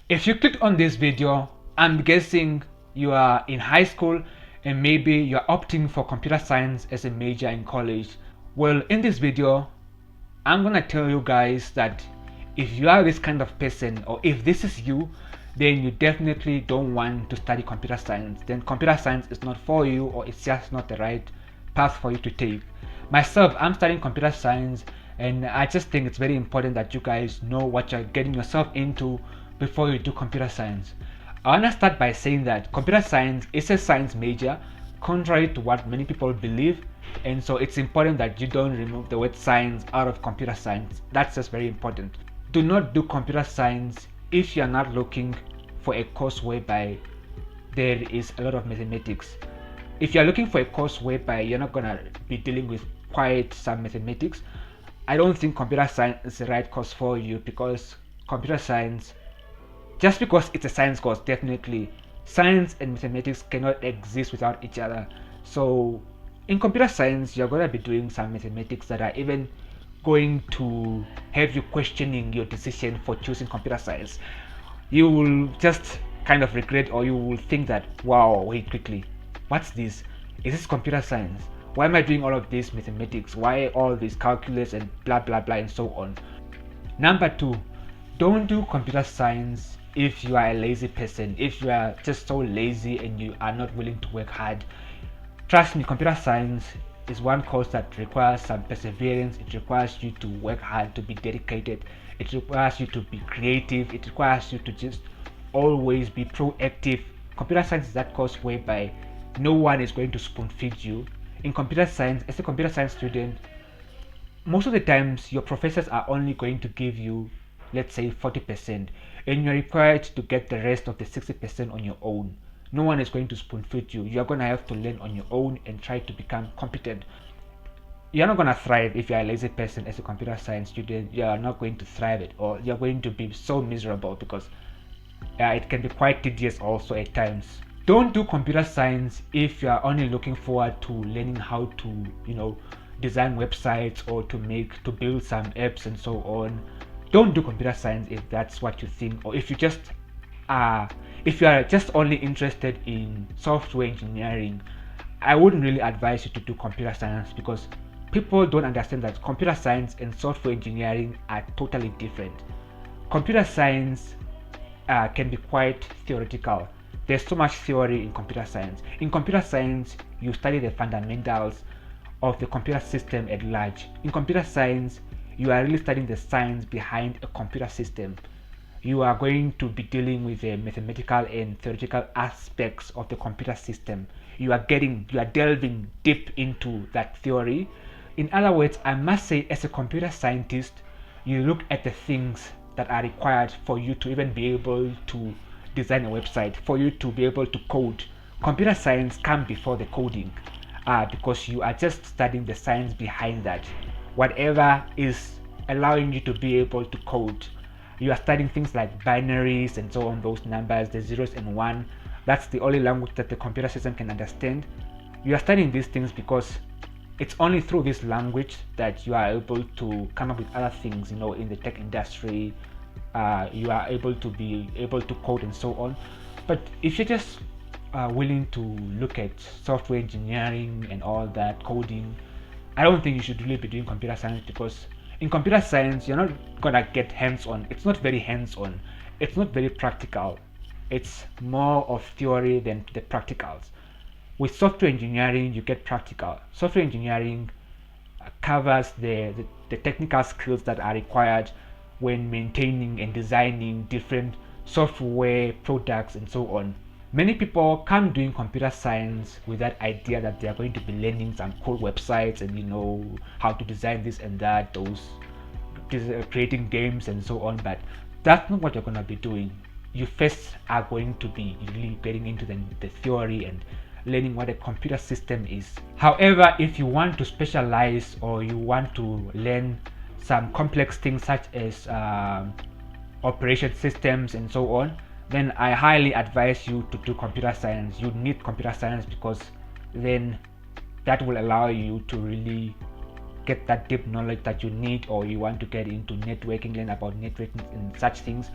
If you clicked on this video, I'm guessing you are in high school and maybe you're opting for computer science as a major in college. Well, in this video, I'm gonna tell you guys that if you are this kind of person, or if this is you, then you definitely don't want to study computer science. Then computer science is not for you, or it's just not the right path for you to take. Myself, I'm studying computer science, and I just think it's very important that you guys know what you're getting yourself into before you do computer science. I want to start by saying that computer science is a science major, contrary to what many people believe, and so it's important that you don't remove the word science out of computer science. That's just very important. Do not do computer science if you're not looking for a course whereby there is a lot of mathematics. If you're looking for a course whereby you're not gonna be dealing with quite some mathematics, I don't think computer science is the right course for you, because computer science, just because it's a science course, definitely science and mathematics cannot exist without each other. So in computer science, you're going to be doing some mathematics that are even going to have you questioning your decision for choosing computer science. You will just kind of regret, or you will think that, wow, wait, quickly, what's this? Is this computer science? Why am I doing all of this mathematics? Why all this calculus and blah blah blah and so on? Number two, don't do computer science if you are a lazy person, if you are just so lazy and you are not willing to work hard. Trust me, computer science is one course that requires some perseverance. It requires you to work hard, to be dedicated. It requires you to be creative. It requires you to just always be proactive. Computer science is that course whereby no one is going to spoon feed you. In computer science, as a computer science student, most of the times your professors are only going to give you, let's say, 40%, and you're required to get the rest of the 60% on your own. No one is going to spoon feed you. You're going to have to learn on your own and try to become competent. You're not going to thrive if you're a lazy person as a computer science student. You're not going to thrive it, or you're going to be so miserable, because it can be quite tedious also at times. Don't do computer science if you are only looking forward to learning how to, design websites, or to build some apps and so on. Don't do computer science if that's what you think, or if you are just only interested in software engineering. I wouldn't really advise you to do computer science, because people don't understand that computer science and software engineering are totally different. Computer science can be quite theoretical. There's so much theory in computer science. In computer science, you study the fundamentals of the computer system at large. In computer science, you are really studying the science behind a computer system. You are going to be dealing with the mathematical and theoretical aspects of the computer system. You are delving deep into that theory. In other words, I must say, as a computer scientist, you look at the things that are required for you to even be able to design a website, for you to be able to code. Computer science comes before the coding, because you are just studying the science behind that. Whatever is allowing you to be able to code, you are studying things like binaries and so on, those numbers, the zeros and one. That's the only language that the computer system can understand. You are studying these things because it's only through this language that you are able to come up with other things, in the tech industry. You are able to code and so on. But if you're just willing to look at software engineering and all that coding, I don't think you should really be doing computer science, because in computer science you're not gonna get hands-on. It's not very hands-on. It's not very practical. It's more of theory than the practicals. With software engineering, you get practical. Software engineering covers the technical skills that are required when maintaining and designing different software products and so on. Many people come doing computer science with that idea that they are going to be learning some cool websites and how to design this and that, creating games and so on, but that's not what you're going to be doing. You first are going to be really getting into the theory and learning what a computer system is. However, if you want to specialize, or you want to learn some complex things such as operation systems and so on, then I highly advise you to do computer science. You need computer science, because then that will allow you to really get that deep knowledge that you need, or you want to get into networking, learn about networking and such things.